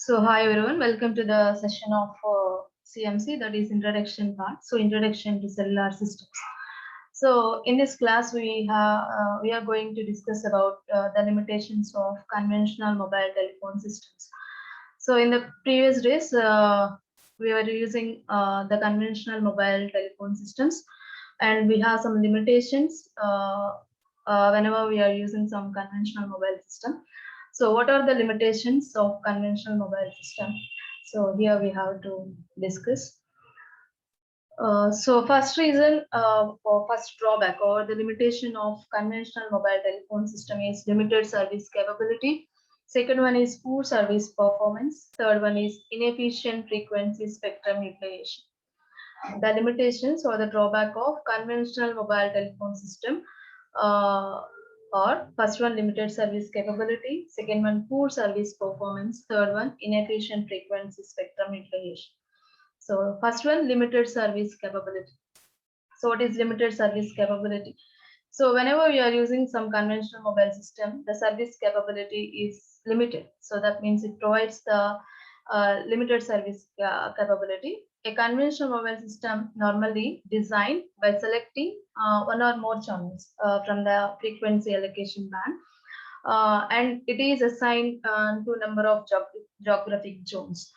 So hi everyone, welcome to the session of CMC, that is introduction part. So introduction to cellular systems. So in this class we are going to discuss about the limitations of conventional mobile telephone systems. So in the previous days we were using the conventional mobile telephone systems, and we have some limitations whenever we are using some conventional mobile system. So what are the limitations of conventional mobile system? So here we have to discuss. So first reason or first drawback or the limitation of conventional mobile telephone system is limited service capability. Second one is poor service performance. Third one is inefficient frequency spectrum utilization. The limitations or the drawback of conventional mobile telephone system or first one, limited service capability. Second one, poor service performance. Third one, inefficient frequency spectrum utilization. So first one, limited service capability. So what is limited service capability? So whenever we are using some conventional mobile system, the service capability is limited. So that means it provides the limited service capability. A conventional mobile system normally designed by selecting one or more channels from the frequency allocation band, and it is assigned to a number of geographic zones.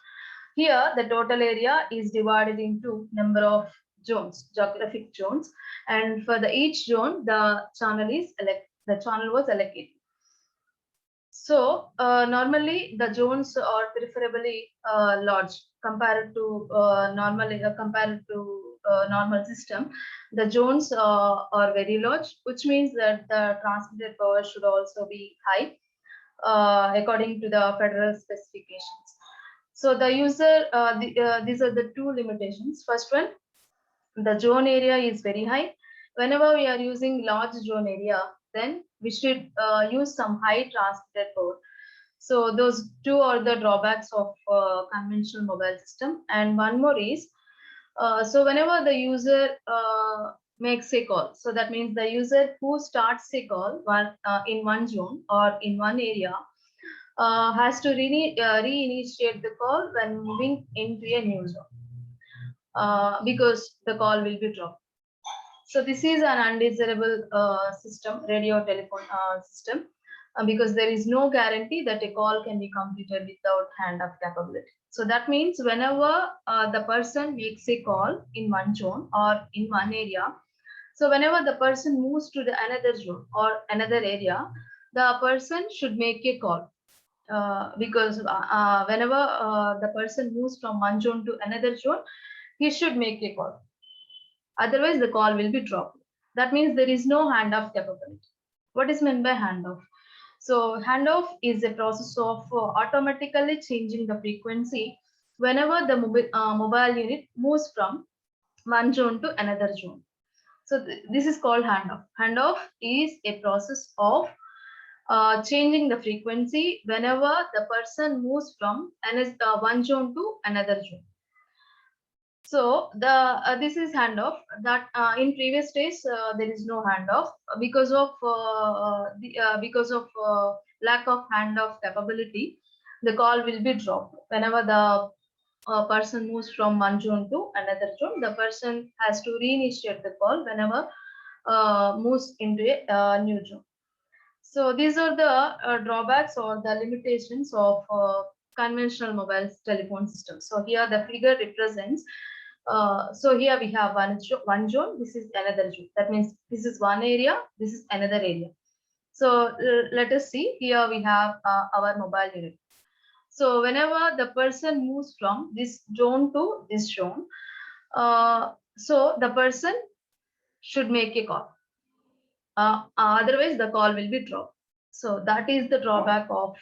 Here, the total area is divided into number of zones, geographic zones, and for each zone, the channel was allocated. So normally the zones are preferably large compared to normal system. The zones are very large, which means that the transmitted power should also be high according to the federal specifications. So the user, these are the two limitations. First one, the zone area is very high. Whenever we are using large zone area, then we should use some high transmitted power. So those two are the drawbacks of conventional mobile system. And one more is, so whenever the user makes a call, so that means the user who starts a call in one zone or in one area has to reinitiate the call when moving into a new zone because the call will be dropped. So this is an undesirable system, radio telephone system, because there is no guarantee that a call can be completed without handoff capability. So that means whenever the person makes a call in one zone or in one area, so whenever the person moves to the another zone or another area, the person should make a call. Because whenever the person moves from one zone to another zone, he should make a call. Otherwise, the call will be dropped. That means there is no handoff capability. What is meant by handoff? So handoff is a process of automatically changing the frequency whenever the mobile unit moves from one zone to another zone. So this is called handoff. Handoff is a process of changing the frequency whenever the person moves from one zone to another zone. So this is handoff. That in previous days there is no handoff because of lack of handoff capability. The call will be dropped whenever the person moves from one zone to another zone. The person has to reinitiate the call whenever moves into a new zone. So these are the drawbacks or the limitations of conventional mobile telephone systems. So here the figure represents. So here we have one zone. This is another zone. That means this is one area. This is another area. So let us see. Here we have our mobile unit. So whenever the person moves from this zone to this zone, so the person should make a call. Otherwise, the call will be dropped. So that is the drawback of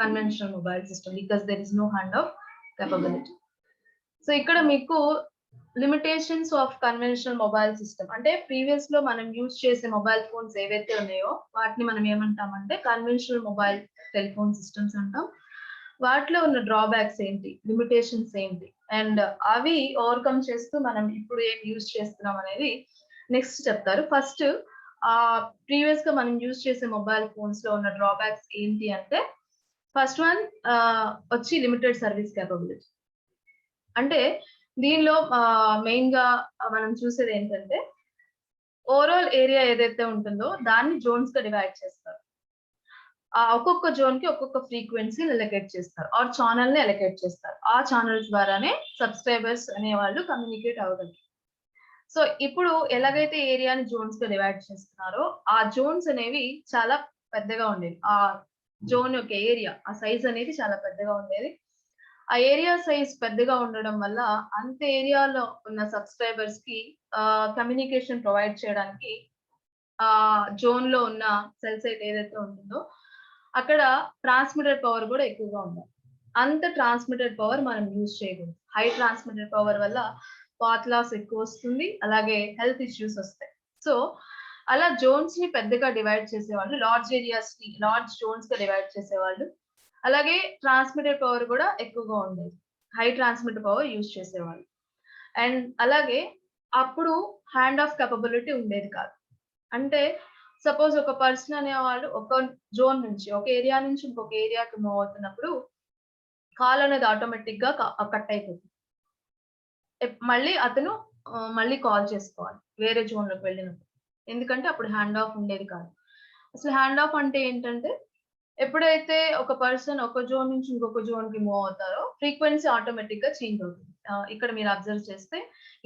conventional mobile system, because there is no handoff capability. So ఇక్కడ మీకు limitations of conventional mobile system అంటే previous లో మనం use చేసే mobile phones ఏవైతే ఉన్నాయో వాటిని మనం ఏమంటామంటే కన్వెన్షనల్ మొబైల్ టెలిఫోన్ సిస్టమ్స్ అంటాం. వాటిలో ఉన్న డ్రాబ్యాక్స్ ఏంటి, లిమిటేషన్స్ ఏంటి, అండ్ అవి ఓవర్కమ్ చేస్తూ మనం ఇప్పుడు ఏం యూజ్ చేస్తున్నాం అనేది నెక్స్ట్ చెప్తారు. ఫస్ట్ ప్రీవియస్ గా మనం యూజ్ చేసే మొబైల్ ఫోన్స్ లో ఉన్న డ్రాబ్యాక్స్ ఏంటి అంటే, ఫస్ట్ వన్ వచ్చి లిమిటెడ్ సర్వీస్ కేపబిలిటీ. అంటే దీనిలో మెయిన్ గా మనం చూసేది ఏంటంటే ఓవరాల్ ఏరియా ఏదైతే ఉంటుందో దాన్ని జోన్స్ గా డివైడ్ చేస్తారు. ఒక్కొక్క జోన్ కి ఒక్కొక్క ఫ్రీక్వెన్సీ అలొకేట్ చేస్తారు ఆర్ ఛానల్ ని అలొకేట్ చేస్తారు. ఆ ఛానల్స్ ద్వారానే సబ్స్క్రైబర్స్ అనే వాళ్ళు కమ్యూనికేట్ అవ్వగలరు. సో ఇప్పుడు ఎలాగైతే ఏరియాని జోన్స్ గా డివైడ్ చేస్తున్నారో ఆ జోన్స్ అనేవి చాలా పెద్దగా ఉండేవి. ఆ జోన్ యొక్క ఏరియా ఆ సైజ్ అనేది చాలా పెద్దగా ఉండేది. ఆ ఏరియా సైజ్ పెద్దగా ఉండడం వల్ల అంత ఏరియాలో ఉన్న సబ్స్క్రైబర్స్ కి కమ్యూనికేషన్ ప్రొవైడ్ చేయడానికి ఆ జోన్ లో ఉన్న సెల్ సైట్ ఏదైతే ఉంటుందో అక్కడ ట్రాన్స్మిటర్ పవర్ కూడా ఎక్కువగా ఉండాలి. అంత ట్రాన్స్మిటర్ పవర్ మనం యూజ్ చేయకూడదు. హై ట్రాన్స్మిటర్ పవర్ వల్ల పాత్ లాస్ ఎక్కువ వస్తుంది, అలాగే హెల్త్ ఇష్యూస్ వస్తాయి. సో అలా జోన్స్ ని పెద్దగా డివైడ్ చేసేవాళ్ళు, లార్జ్ ఏరియాస్ ని లార్జ్ జోన్స్ గా డివైడ్ చేసేవాళ్ళు. అలాగే ట్రాన్స్మిటర్ పవర్ కూడా ఎక్కువగా ఉండేది, హై ట్రాన్స్మిటర్ పవర్ యూజ్ చేసేవాళ్ళు. అండ్ అలాగే అప్పుడు హ్యాండ్ ఆఫ్ కేపబిలిటీ ఉండేది కాదు. అంటే సపోజ్ ఒక పర్సన్ అనేవాళ్ళు ఒక జోన్ నుంచి ఒక ఏరియా నుంచి ఇంకొక ఏరియాకి మూవ్ అవుతున్నప్పుడు కాల్ అనేది ఆటోమేటిక్ గా కట్ అయిపోతుంది. మళ్ళీ అతను మళ్ళీ కాల్ చేసుకోవాలి వేరే జోన్ లోకి వెళ్ళినప్పుడు, ఎందుకంటే అప్పుడు హ్యాండ్ ఆఫ్ ఉండేది కాదు. అసలు హ్యాండ్ ఆఫ్ అంటే ఏంటంటే ఎప్పుడైతే ఒక పర్సన్ ఒక జోన్ నుంచి ఇంకొక జోన్ కి మూవ్ అవుతారో ఫ్రీక్వెన్సీ ఆటోమేటిక్ గా చేంజ్ అవుతుంది. ఇక్కడ మీరు అబ్జర్వ్ చేస్తే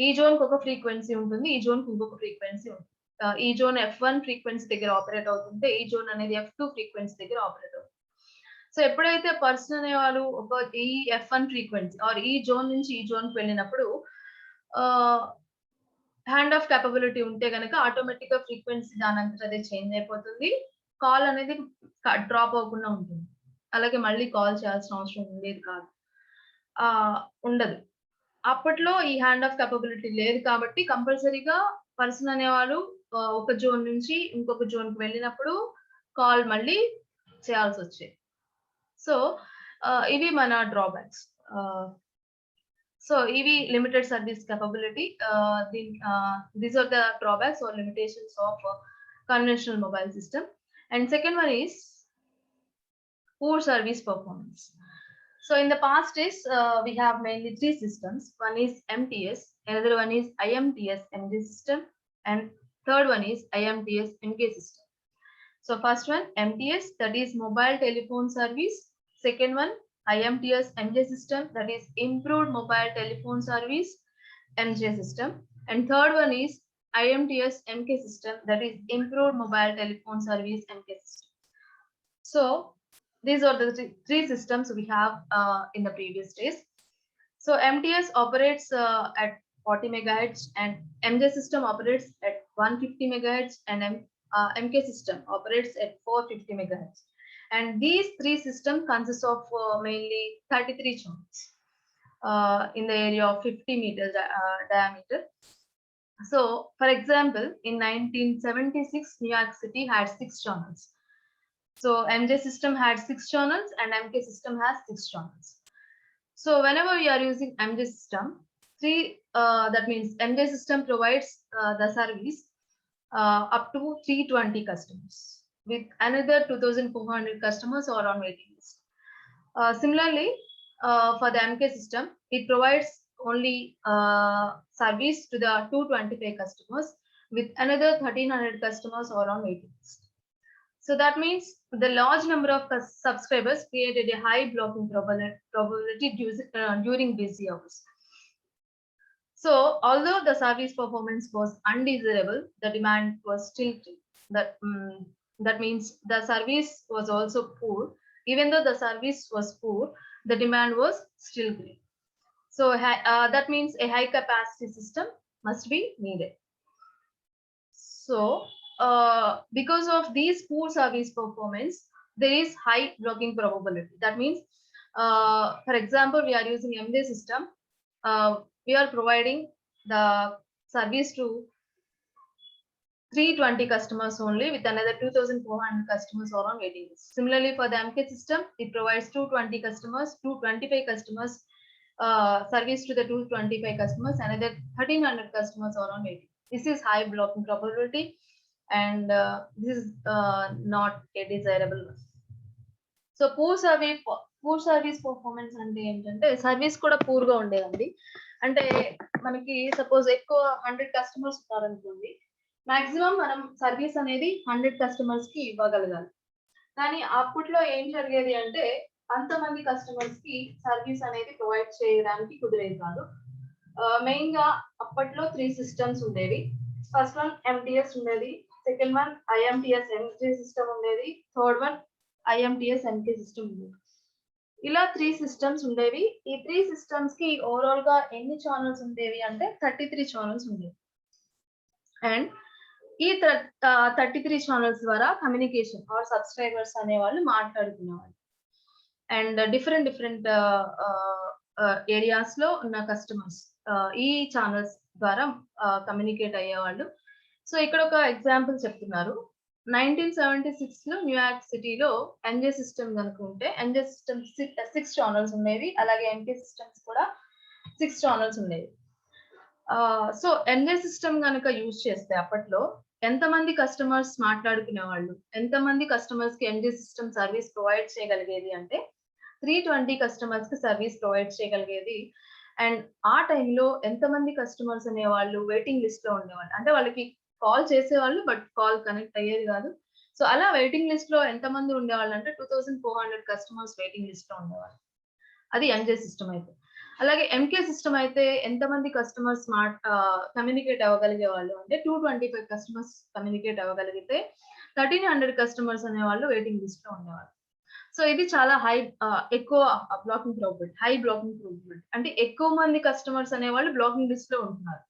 ఈ జోన్ కి ఒక ఫ్రీక్వెన్సీ ఉంటుంది, ఈ జోన్ కి ఇంకొక ఫ్రీక్వెన్సీ ఉంటుంది. ఈ జోన్ F1 ఫ్రీక్వెన్సీ దగ్గర ఆపరేట్ అవుతుంటే ఈ జోన్ అనేది F2 ఫ్రీక్వెన్సీ దగ్గర ఆపరేట్ అవుతుంది. సో ఎప్పుడైతే పర్సన్ అనేవాళ్ళు ఒక ఈ F1 ఫ్రీక్వెన్సీ ఆర్ ఈ జోన్ నుంచి ఈ జోన్ కి వెళ్ళినప్పుడు హ్యాండ్ ఆఫ్ కేపబిలిటీ ఉంటే గనక ఆటోమేటిక్ గా ఫ్రీక్వెన్సీ దానంతట అదే చేంజ్ అయిపోతుంది, కాల్ అనేది డ్రాప్ అవ్వకుండా ఉంటుంది. అలాగే మళ్ళీ కాల్ చేయాల్సిన అవసరం ఉండేది కాదు, ఉండదు. అప్పట్లో ఈ హ్యాండ్ ఆఫ్ కేపబిలిటీ లేదు కాబట్టి కంపల్సరీగా పర్సన్ అనేవాళ్ళు ఒక జోన్ నుంచి ఇంకొక జోన్ కి వెళ్ళినప్పుడు కాల్ మళ్ళీ చేయాల్సి వచ్చేది. సో ఇవి మన డ్రాబ్యాక్స్. సో ఇవి limited service capability. These are the drawbacks or limitations of conventional mobile system. And second one is poor service performance. So in the past days, we have mainly three systems. One is MTS, another one is IMTS MG system, and third one is IMTS MK system. So first one MTS, that is mobile telephone service. Second one IMTS MJ system, that is improved mobile telephone service MJ system, and third one is IMTS MK system, that is improved mobile telephone service MK system. So these are the three systems we have in the previous days. So MTS operates at 40 megahertz and MJ system operates at 150 megahertz and MK system operates at 450 megahertz. And these three systems consist of mainly 33 channels in the area of 50 meters diameter. So for example, in 1976, New York City had 6 channels. So MJ system had 6 channels and MK system has 6 channels. So whenever we are using MJ system, that means MJ system provides the service up to 320 customers, with another 2,400 customers are on waiting list. Similarly, for the MK system, it provides only service to the 225 customers, with another 1,300 customers are on waiting list. So that means the large number of subscribers created a high blocking probability during busy hours. So although the service performance was undesirable, the demand was still clear. That means the service was also poor. Even though the service was poor, the demand was still clear. So that means a high capacity system must be needed. So because of these poor service performance, there is high blocking probability. That means, for example, we are using MJ system. We are providing the service to 320 customers only, with another 2,400 customers are on waiting list. Similarly, for the MK system, it provides 220 customers, 225 customers, service to the 225 customers, another 1,300 customers are on waiting. This is high blocking probability, and this is not a desirable one. So poor service performance అంటే ఏంటంటే service కూడా poor గా ఉండేదండి. అంటే మనకి suppose ఎక్కువ 100 customers ఉన్నారనుకోండి, maximum మనం సర్వీస్ అనేది 100 కస్టమర్స్ కి ఇవ్వగలగాలి. కానీ అప్పట్లో ఏం జరిగేది అంటే అంతమంది కస్టమర్స్ కి సర్వీస్ అనేది ప్రొవైడ్ చేయడానికి కుదిరేది కాదు. మెయిన్ గా అప్పట్లో 3 సిస్టమ్స్ ఉండేవి. ఫస్ట్ వన్ ఎంటీఎస్ ఉండేది, సెకండ్ వన్ ఐఎంటిఎస్ ఎంజే సిస్టమ్ ఉండేది, థర్డ్ వన్ ఐఎంటిఎస్ ఎంకే సిస్టమ్ ఉండేది. ఇలా 3 సిస్టమ్స్ ఉండేవి. ఈ 3 సిస్టమ్స్ కి ఓవరాల్ గా ఎన్ని ఛానల్స్ ఉండేవి అంటే 33 ఛానల్స్ ఉండేవి. అండ్ ఈ 33 ఛానల్స్ ద్వారా కమ్యూనికేషన్ ఆర్ సబ్స్క్రైబర్స్ అనేవాళ్ళు మాట్లాడుకునేవాళ్ళు. అండ్ డిఫరెంట్ ఏరియాస్ లో ఉన్న కస్టమర్స్ ఈ ఛానల్స్ ద్వారా కమ్యూనికేట్ అయ్యేవాళ్ళు. సో ఇక్కడ ఒక ఎగ్జాంపుల్ చెప్తున్నారు. 1976 లో న్యూయార్క్ సిటీలో ఎన్జే సిస్టమ్ కనుకుంటే ఎన్జే సిస్టమ్ 6 ఛానల్స్ ఉండేవి. అలాగే ఎంకే సిస్టమ్స్ కూడా 6 ఛానల్స్ ఉండేవి. సో ఎన్జే సిస్టమ్ కనుక యూజ్ చేస్తే అప్పట్లో ఎంతమంది కస్టమర్స్ మాట్లాడుకునే వాళ్ళు, ఎంతమంది కస్టమర్స్ కి ఎన్జే సిస్టమ్ సర్వీస్ ప్రొవైడ్ చేయగలిగేది అంటే 320 కస్టమర్స్ కి సర్వీస్ ప్రొవైడ్ చేయగలిగేది. అండ్ ఆ టైంలో ఎంతమంది కస్టమర్స్ అనేవాళ్ళు వెయిటింగ్ లిస్ట్ లో ఉండేవాళ్ళు. అంటే వాళ్ళకి కాల్ చేసేవాళ్ళు బట్ కాల్ కనెక్ట్ అయ్యేది కాదు. సో అలా వెయిటింగ్ లిస్ట్ లో ఎంతమంది ఉండేవాళ్ళు అంటే 2400 కస్టమర్స్ వెయిటింగ్ లిస్ట్ లో ఉండేవాళ్ళు. అది ఎన్జే సిస్టమ్ అయితే. అలాగే ఎంకే సిస్టమ్ అయితే ఎంతమంది కస్టమర్స్ కమ్యూనికేట్ అవ్వగలిగే వాళ్ళు అంటే 225 కస్టమర్స్ కమ్యూనికేట్ అవ్వగలిగితే 1300 కస్టమర్స్ అనేవాళ్ళు వెయిటింగ్ లిస్ట్ లో ఉండేవాళ్ళు. సో ఇది చాలా ఎక్కువ blocking probability, high blocking probability. అంటే ఎక్కువ మంది కస్టమర్స్ అనేవాళ్ళు బ్లాకింగ్ లిస్ట్ లో ఉంటున్నారు,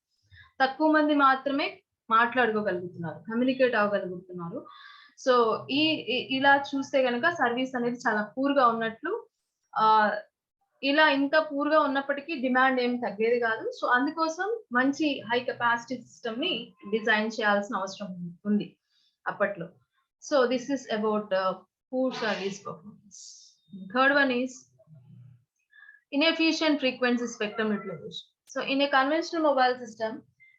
తక్కువ మంది మాత్రమే మాట్లాడుకోగలుగుతున్నారు, కమ్యూనికేట్ అవ్వగలుగుతున్నారు. సో ఇలా చూస్తే కనుక సర్వీస్ అనేది చాలా పూర్ గా ఉన్నట్లు. ఇలా ఇంత పూర్ గా ఉన్నప్పటికీ డిమాండ్ ఏం తగ్గేది కాదు. సో అందుకోసం మంచి హై కెపాసిటీ సిస్టమ్ ని డిజైన్ చేయాల్సిన అవసరం ఉంది అప్పట్లో. So this is about poor service performance. Third one is inefficient frequency spectrum utilization. So in a conventional mobile system,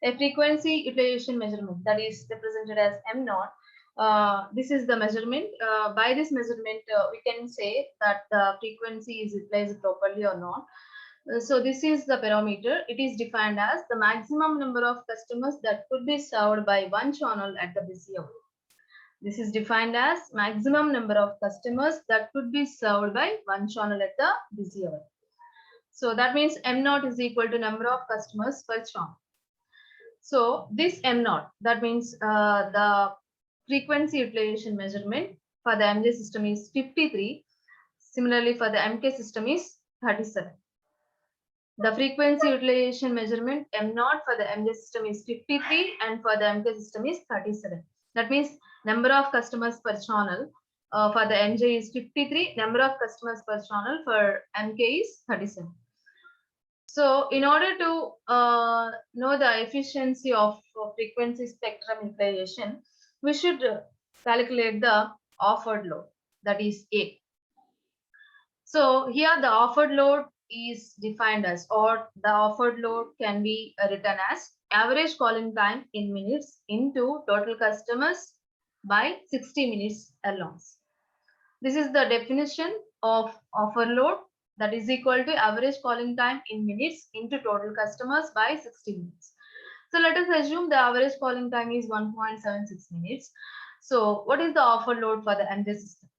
a frequency utilization measurement that is represented as M naught. This is the measurement. By this measurement, we can say that the frequency is utilized properly or not. So this is the parameter. It is defined as the maximum number of customers that could be served by one channel at the busy hour. This is defined as maximum number of customers that could be served by one channel at the busy hour. So that means M naught is equal to number of customers per channel. So this M naught, that means the frequency utilization measurement for the MJ system is 53. Similarly, for the MK system is 37. The frequency utilization measurement M naught for the MJ system is 53 and for the MK system is 37. That means number of customers per channel for the MJ is 53, number of customers per channel for MK is 37. So in order to know the efficiency of frequency spectrum utilization, we should calculate the offered load, that is A. So here the offered load is defined as, or the offered load can be written as average calling time in minutes into total customers by 60 minutes allowance. This is the definition of offer load, that is equal to average calling time in minutes into total customers by 60 minutes. So let us assume the average calling time is 1.76 minutes. So what is the offer load for the MJ system?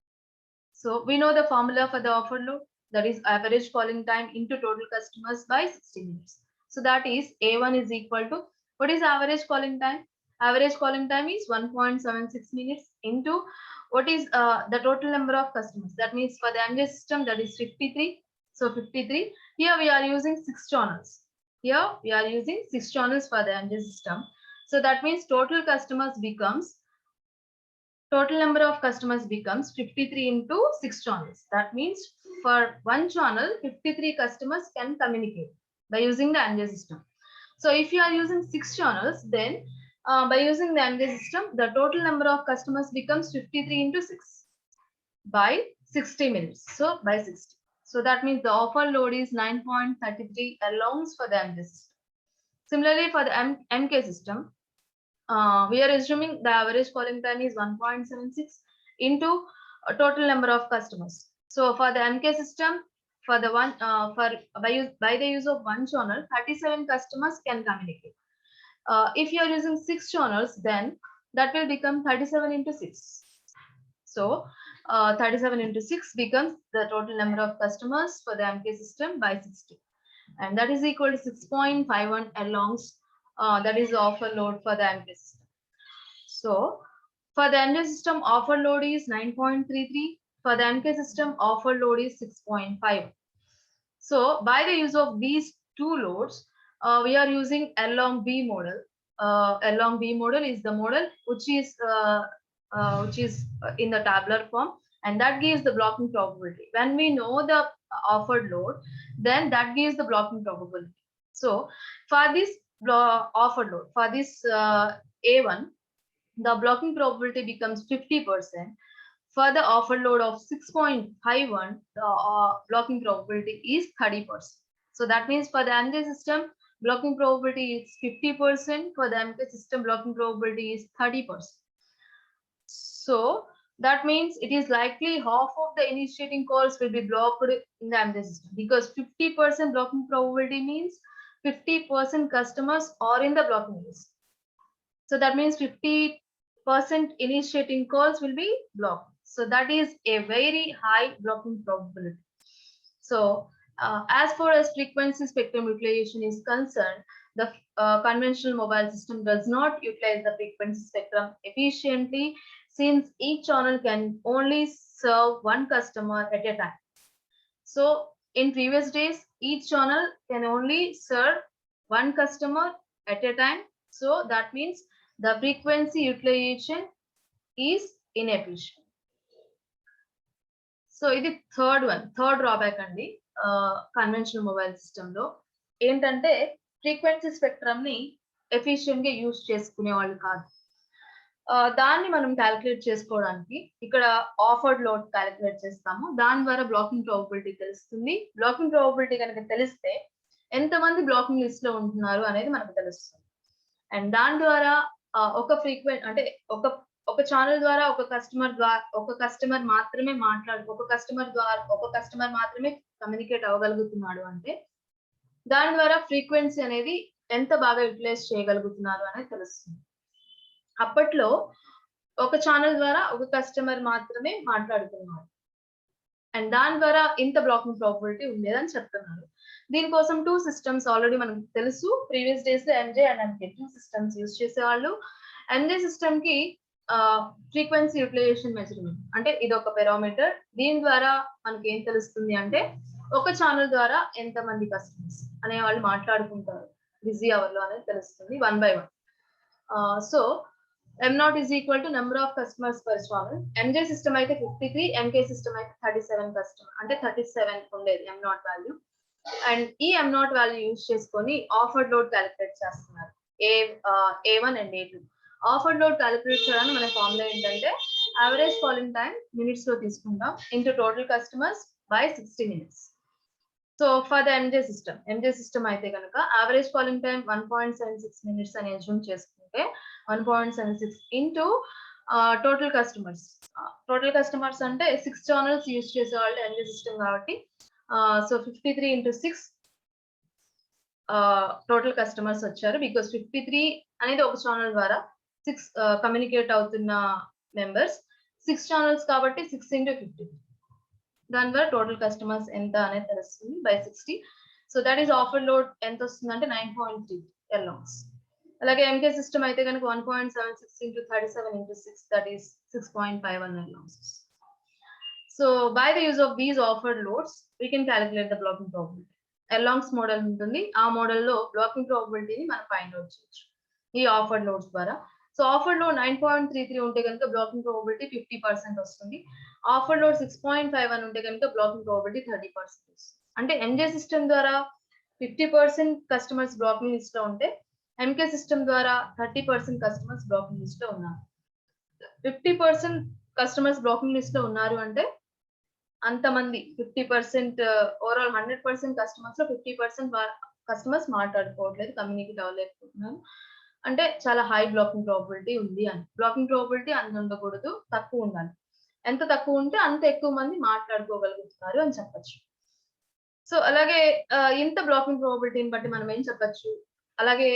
So we know the formula for the offer load, that is average calling time into total customers by 60 minutes. So that is A1 is equal to, what is average calling time? Average calling time is 1.76 minutes into what is the total number of customers. That means for the MJ system, that is 53. So 53. Here we are using 6 channels. Here we are using 6 channels for the MJ system. So that means total number of customers becomes 53 into 6 channels. That means for one channel, 53 customers can communicate by using the MJ system. So if you are using 6 channels, then by using the MJ system, the total number of customers becomes 53 into 6 by 60 minutes. So by 60. So that means the offer load is 9.33 allowance for the MJ system. Similarly, for the MK system, we are assuming the average calling time is 1.76 into a total number of customers. So for the MK system, for the one by the use of one channel, 37 customers can communicate. If you are using 6 channels, then that will become 37 into 6. So 37 into 6 becomes the total number of customers for the MK system by 60. And that is equal to 6.51 alongs. That is the offer load for the MK system. So for the MJ system, offer load is 9.33. For the MK system, offer load is 6.5. So by the use of these two loads, we are using L long B model. L long B model is the model which is in the tabular form, and that gives the blocking probability. When we know the offered load, then that gives the blocking probability. So for this offered load, for this A1, the blocking probability becomes 50%. For the offer load of 6.51, the blocking probability is 30%. So that means for the MJ system, blocking probability is 50%. For the MK system, blocking probability is 30%. So that means it is likely half of the initiating calls will be blocked in the MJ system, because 50% blocking probability means 50% customers are in the blocking list. So that means 50% initiating calls will be blocked. So that is a very high blocking probability. So as far as frequency spectrum utilization is concerned, the conventional mobile system does not utilize the frequency spectrum efficiently, since each channel can only serve one customer at a time. So in previous days, each channel can only serve one customer at a time. So that means the frequency utilization is inefficient. So ఇది third drawback అండి conventional mobile system లో ఏంటంటే frequency spectrum ని efficient గా use చేసుకునే వాళ్ళు కాదు. దాన్ని మనం క్యాలిక్యులేట్ చేసుకోవడానికి ఇక్కడ ఆఫర్డ్ లోడ్ క్యాలిక్యులేట్ చేస్తాము. దాని ద్వారా బ్లాకింగ్ ప్రాబబిలిటీ తెలుస్తుంది. బ్లాకింగ్ ప్రాబబిలిటీ కనుక తెలిస్తే ఎంతమంది బ్లాకింగ్ లిస్ట్ లో ఉంటున్నారు అనేది మనకు తెలుస్తుంది. అండ్ దాని ద్వారా ఒక ఫ్రీక్వెంట్ అంటే ఒక ఛానల్ ద్వారా ఒక కస్టమర్ మాత్రమే ఒక కస్టమర్ మాత్రమే కమ్యూనికేట్ అవ్వగలుగుతున్నాడు అంటే దాని ద్వారా ఫ్రీక్వెన్సీ అనేది ఎంత బాగా యూటిలైజ్ చేయగలుగుతున్నారు అనేది తెలుస్తుంది. అప్పట్లో ఒక ఛానల్ ద్వారా ఒక కస్టమర్ మాత్రమే మాట్లాడుతున్నారు అండ్ దాని ద్వారా ఇంత బ్లాకింగ్ ప్రాబబిలిటీ ఉండేదని చెప్తున్నారు. దీనికోసం 2 సిస్టమ్స్ ఆల్రెడీ మనకు తెలుసు. ప్రీవియస్ డేస్ లో MJ and MK 2 systems use చేసేవాళ్ళు. ఎంజే సిస్టమ్ కి ఫ్రీక్వెన్సీ యూటిలైజేషన్ మెజర్మెంట్ అంటే ఇది ఒక పెరామీటర్. దీని ద్వారా మనకి ఏం తెలుస్తుంది అంటే ఒక ఛానల్ ద్వారా ఎంత మంది కస్టమర్స్ అనే వాళ్ళు మాట్లాడుకుంటారు బిజీ అవర్ లో అనేది తెలుస్తుంది 1 by 1. So M0 is equal to number of customers per channel. MJ system అయితే 53, MK system అయితే 37 కస్టమర్ అంటే 37 ఉండేది M0 వాల్యూ. అండ్ ఈ M0 వాల్యూ యూజ్ చేసుకొని ఆఫర్డ్ లోడ్ క్యాలిక్యులేట్ చేస్తున్నారు A1 and A2. Offered load calculate చేయడానికి మన formula ఏంటంటే యావరేజ్ కాలింగ్ టైం మినిట్స్ లో తీసుకుంటాం into total customers by 60 minutes. So for the MJ system అయితే కనుక యావరేజ్ కాలింగ్ టైం 1.76 minutes అని అజ్యూమ్ చేసుకుంటే 1.76 ఇంటూ టోటల్ కస్టమర్స్ అంటే 6 ఛానల్స్ యూజ్ చేసేవాళ్ళు ఎంజే సిస్టమ్ కాబట్టి సో 53 into 6 టోటల్ కస్టమర్స్ వచ్చారు. బికాస్ 53 అనేది ఒక ఛానల్ ద్వారా 6 కమ్యూనికేట్ అవుతున్న మెంబర్స్ 6 ఛానల్స్ కాబట్టి 6 into 53. దాని ద్వారా టోటల్ కస్టమర్స్ ఎంత అనేది తెలుస్తుంది by 60. So that is offer load ఎంత వస్తుంది అంటే 9.3 alongs. అలాగే ఎంకే సిస్టమ్ అయితే కనుక 1.76 into 37 into 6 that is 6.51 alongs. So by the use of these offered loads we can calculate the blocking probability. alongs model ఉంటుంది. ఆ మోడల్లో బ్లాకింగ్ ప్రాబబిలిటీని మనం ఫైండ్ అవుట్ చేయొచ్చు ఈ ఆఫర్డ్ లోడ్స్ ద్వారా. సో ఆఫర్డ్ లోడ్ 9.33 ఉంటే కనుక బ్లాకింగ్ ప్రాబబిలిటీ 50% వస్తుంది. ఆఫర్డ్ లోడ్ 6.51 ఉంటే కనుక బ్లాకింగ్ ప్రాబబిలిటీ 30% వస్తుంది. అంటే ఎంజే సిస్టమ్ ద్వారా 50% కస్టమర్స్ బ్లాకింగ్ లిస్ట్ లో ఉంటే ఎంకే సిస్టమ్ ద్వారా 30% కస్టమర్స్ బ్లాకింగ్ లిస్ట్ లో ఉన్నారు. 50% కస్టమర్స్ బ్లాకింగ్ లిస్ట్ లో ఉన్నారు అంటే అంతమంది 50% ఓవరాల్ 100% కస్టమర్స్ లో 50% కస్టమర్స్ మాట్లాడుకోవట్లేదు, కమ్యూనికేట్ అవ్వలేకపోతున్నారు అంటే చాలా హై బ్లాకింగ్ ప్రాబబిలిటీ ఉంది అని. బ్లాకింగ్ ప్రాబబిలిటీ అంత ఉండకూడదు, తక్కువ ఉండాలి. ఎంత తక్కువ ఉంటే అంత ఎక్కువ మంది మాట్లాడుకోగలుగుతున్నారు అని చెప్పొచ్చు. సో అలాగే ఇంత బ్లాకింగ్ ప్రాబబిలిటీని బట్టి మనం ఏం చెప్పొచ్చు? అలాగే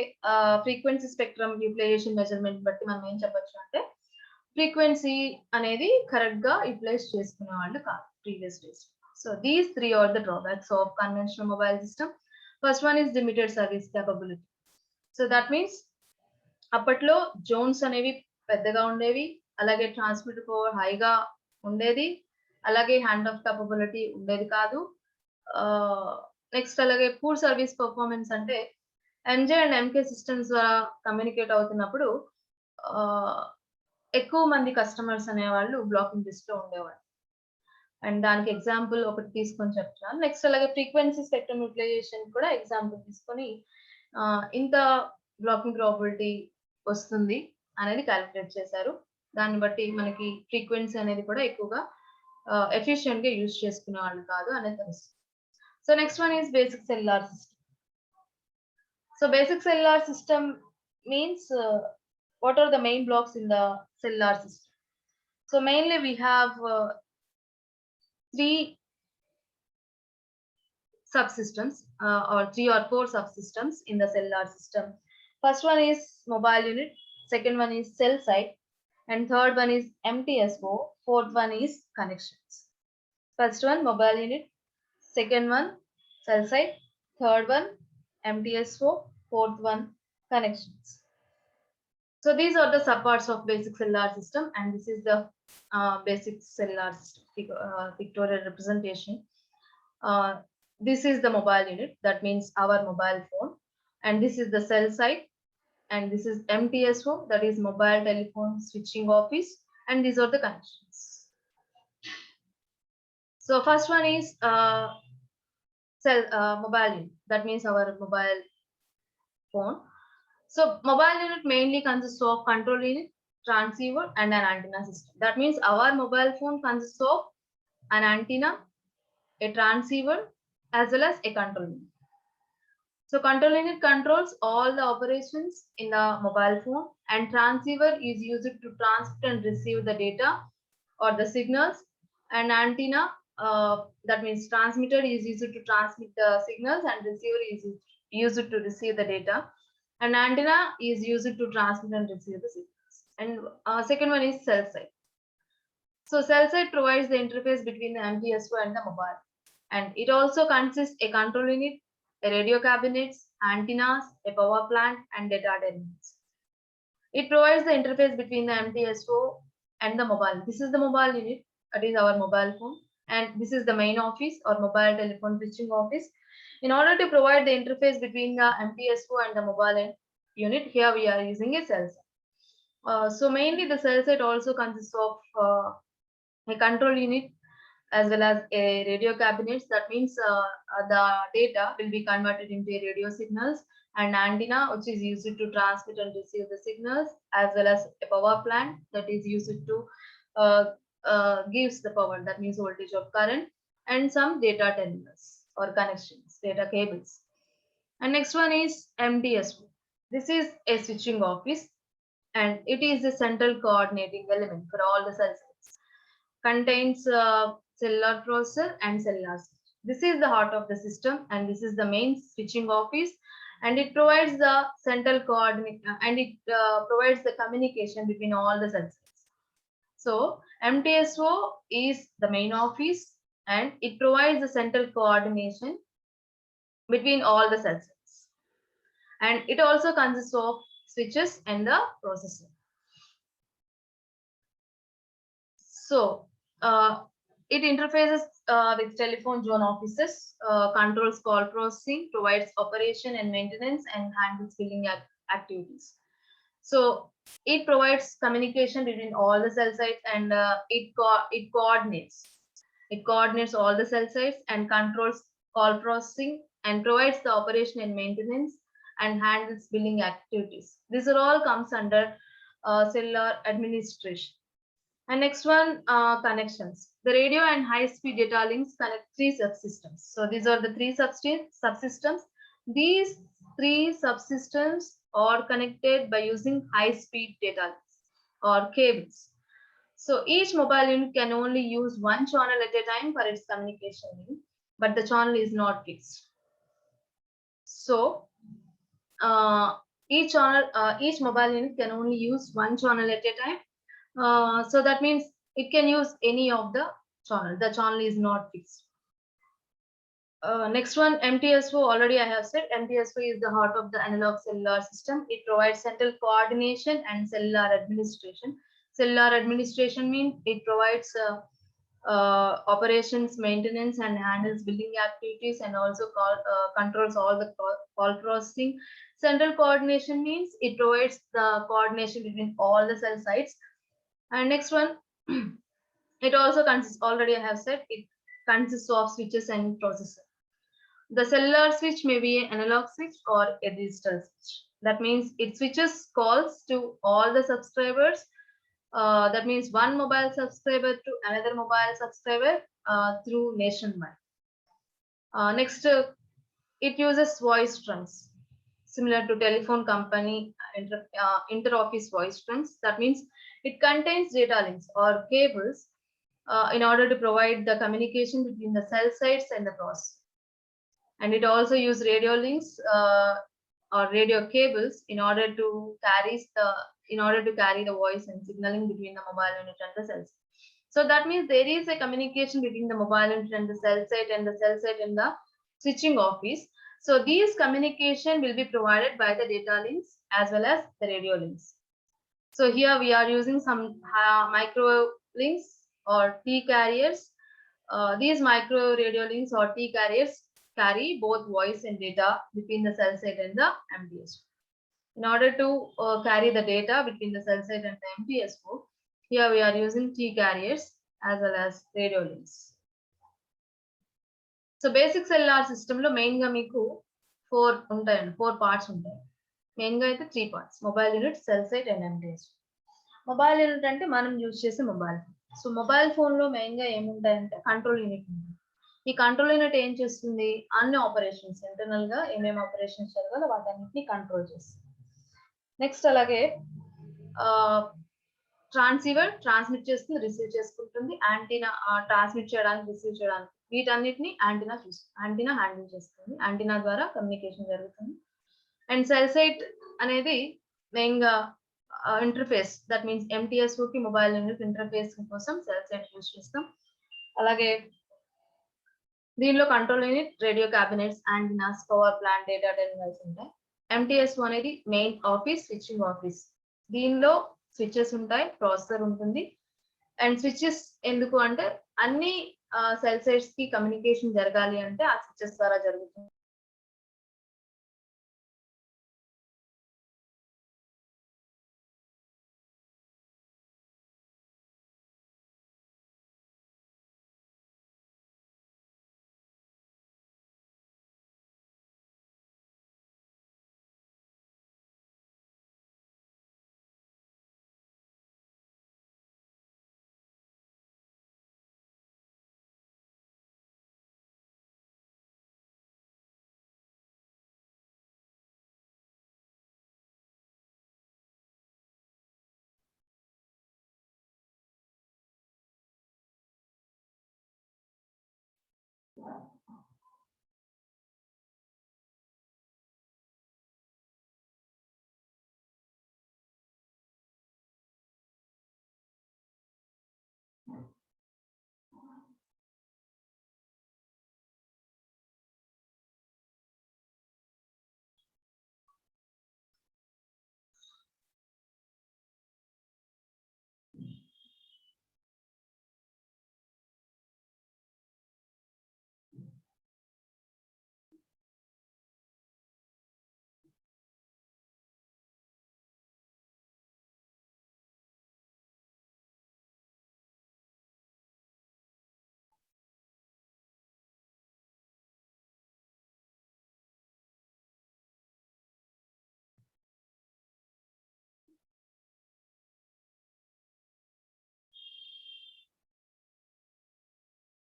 ఫ్రీక్వెన్సీ స్పెక్ట్రమ్ యూటిలైజేషన్ మెజర్మెంట్ బట్టి మనం ఏం చెప్పొచ్చు అంటే, ఫ్రీక్వెన్సీ అనేది కరెక్ట్ గా యూటిలైజ్ చేసుకునే వాళ్ళు కాదు previous days. So these 3 are the drawbacks of conventional mobile system. First one is limited service capability. So that means అప్పట్లో జోన్స్ అనేవి పెద్దగా ఉండేవి, అలాగే ట్రాన్స్మిటర్ పవర్ హైగా ఉండేది, అలాగే హ్యాండ్ ఆఫ్ కేపబిలిటీ ఉండేది కాదు. నెక్స్ట్ అలాగే పూర్ సర్వీస్ పర్ఫార్మెన్స్ అంటే ఎంజే అండ్ ఎంకే సిస్టమ్స్ ద్వారా కమ్యూనికేట్ అవుతున్నప్పుడు ఎక్కువ మంది కస్టమర్స్ అనేవాళ్ళు బ్లాకింగ్ లిస్ట్ లో ఉండేవాళ్ళు. అండ్ దానికి ఎగ్జాంపుల్ ఒకటి తీసుకొని చెప్తున్నాను. నెక్స్ట్ అలాగే ఫ్రీక్వెన్సీ స్పెక్ట్రమ్ యూటిలైజేషన్ కూడా ఎగ్జాంపుల్ తీసుకొని ఇంత బ్లాకింగ్ ప్రాబబిలిటీ వస్తుంది అనేది క్యాలిక్యులేట్ చేశారు. దాన్ని బట్టి మనకి ఫ్రీక్వెన్సీ అనేది కూడా ఎక్కువగా ఎఫిషియెంట్ గా యూజ్ చేసుకునే వాళ్ళు కాదు అనేది తెలుస్తుంది. So next one is basic cellular system. So basic cellular system means what are the main blocks in the cellular system. So mainly we have 3 subsystems or 3 or 4 subsystems in the cellular system. First one is mobile unit, second one is cell site, and third one is MTSO, fourth one is connections. First one mobile unit, second one cell site, third one MTSO, fourth one connections. So these are the subparts of basic cellular system, and this is the basic cellular system pictorial representation. This is the mobile unit, that means our mobile phone, and this is the cell site, and this is MTSO, that is mobile telephone switching office, and these are the connections. So first one is mobile unit, that means our mobile phone. So mobile unit mainly consists of control unit, transceiver, and an antenna system. That means our mobile phone consists of an antenna, a transceiver, as well as a control unit. So control unit controls all the operations in the mobile phone, and transceiver is used to transmit and receive the data or the signals, and antenna, that means transmitter, is used to transmit the signals, and receiver is used to receive the data, and antenna is used to transmit and receive the signals. And second one is cell site. So cell site provides the interface between the MTSO and the mobile, and it also consists a control unit, a radio cabinets, antennas, a power plant, and data terminals. It provides the interface between the MTSO and the mobile. This is the mobile unit, that is our mobile phone, and this is the main office or mobile telephone switching office. In order to provide the interface between the MTSO and the mobile unit, here we are using a cell site. So mainly the cell site also consists of a control unit as well as a radio cabinets. That means the data will be converted into a radio signals, and antenna, which is used to transmit and receive the signals, as well as a power plant that is used to gives the power, that means voltage of current, and some data terminals or connections, data cables. And next one is MTSO. This is a switching office, and it is the central coordinating element for all the cell sites. Contains cellular processor and cellular switch. This is the heart of the system, and this is the main switching office, and it provides the central coordinate and it provides the communication between all the cell sites. So MTSO is the main office, and it provides the central coordination between all the cell sites, and it also consists of switches and the processor. So it interfaces with telephone zone offices, controls call processing, provides operation and maintenance, and handles billing activities. So it provides communication between all the cell sites, and it coordinates all the cell sites, and controls call processing, and provides the operation and maintenance, and handles billing activities. These are all comes under cellular administration. And next one, connections. The radio and high-speed data links connect 3 subsystems. So these are the 3 subsystems. These 3 subsystems are connected by using high-speed data links or cables. So each mobile unit can only use one channel at a time for its communication link, but the channel is not fixed. So each mobile unit can only use one channel at a time. So that means it can use any of the channel. The channel is not fixed. Next one, MTSO. Already I have said MTSO is the heart of the analog cellular system. It provides central coordination and cellular administration. Cellular administration means it provides operations, maintenance, and handles building activities, and also controls all the call processing. Central coordination means it provides the coordination between all the cell sites. And next one, it also consists, already I have said, it consists of switches and processor. The cellular switch may be an analog switch or a digital switch. That means it switches calls to all the subscribers. That means one mobile subscriber to another mobile subscriber through nationwide. Next, it uses voice trunks similar to telephone company inter-office voice trunks. That means it contains data links or cables in order to provide the communication between the cell sites and the processor. And it also uses radio links or radio cables in order to carry the voice and signaling between the mobile unit and the cell site. So that means there is a communication between the mobile unit and the cell site, and the cell site and the switching office. So these communication will be provided by the data links as well as the radio links. So here we are using some micro links or T carriers. These micro radio links or T carriers carry both voice and data between the cell site and the MTSO. In order to carry the data between the cell site and the MTSO, here we are using T carriers as well as radio links. So basic cellular system lo main ga meeku four parts ఉంటాయి. Main గా అయితే 3 parts: mobile unit, cell site and MTSO. Mobile unit అంటే మనం use చేసే mobile phone. So mobile phone లో main గా ఏముంటాయంటే control unit ఉంటుంది. ఈ కంట్రోల్ యూనిట్ ఏం చేస్తుంది? అన్ని ఆపరేషన్స్, ఇంటర్నల్ గా ఏమేమి ఆపరేషన్స్ జరగాలో వాటన్నిటిని కంట్రోల్ చేస్తుంది. నెక్స్ట్ అలాగే ట్రాన్సీవర్ ట్రాన్స్మిట్ చేస్తుంది, రిసీవ్ చేసుకుంటుంది. యాంటీనా ట్రాన్స్మిట్ చేయడానికి, రిసీవ్ చేయడానికి, వీటన్నిటిని యాంటీనా హ్యాండిల్ చేస్తుంది. యాంటీనా ద్వారా కమ్యూనికేషన్ జరుగుతుంది. అండ్ సెల్ సైట్ అనేది మెయిన్ గా ఇంటర్ఫేస్. దట్ మీన్స్ MTSO కి మొబైల్ యూనిట్ ఇంటర్ఫేస్ కోసం సెల్ సైట్ యూజ్ చేస్తాం. అలాగే దీనిలో control unit, radio cabinets, antennas, power plant, data terminals ఉంటాయి. MTSO అనేది మెయిన్ ఆఫీస్, స్విచ్చింగ్ ఆఫీస్. దీనిలో స్విచెస్ ఉంటాయి, ప్రాసెసర్ ఉంటుంది. అండ్ స్విచెస్ ఎందుకు అంటే అన్ని సెల్ సైట్స్ కి కమ్యూనికేషన్ జరగాలి అంటే ఆ స్విచెస్ ద్వారా జరుగుతుంది.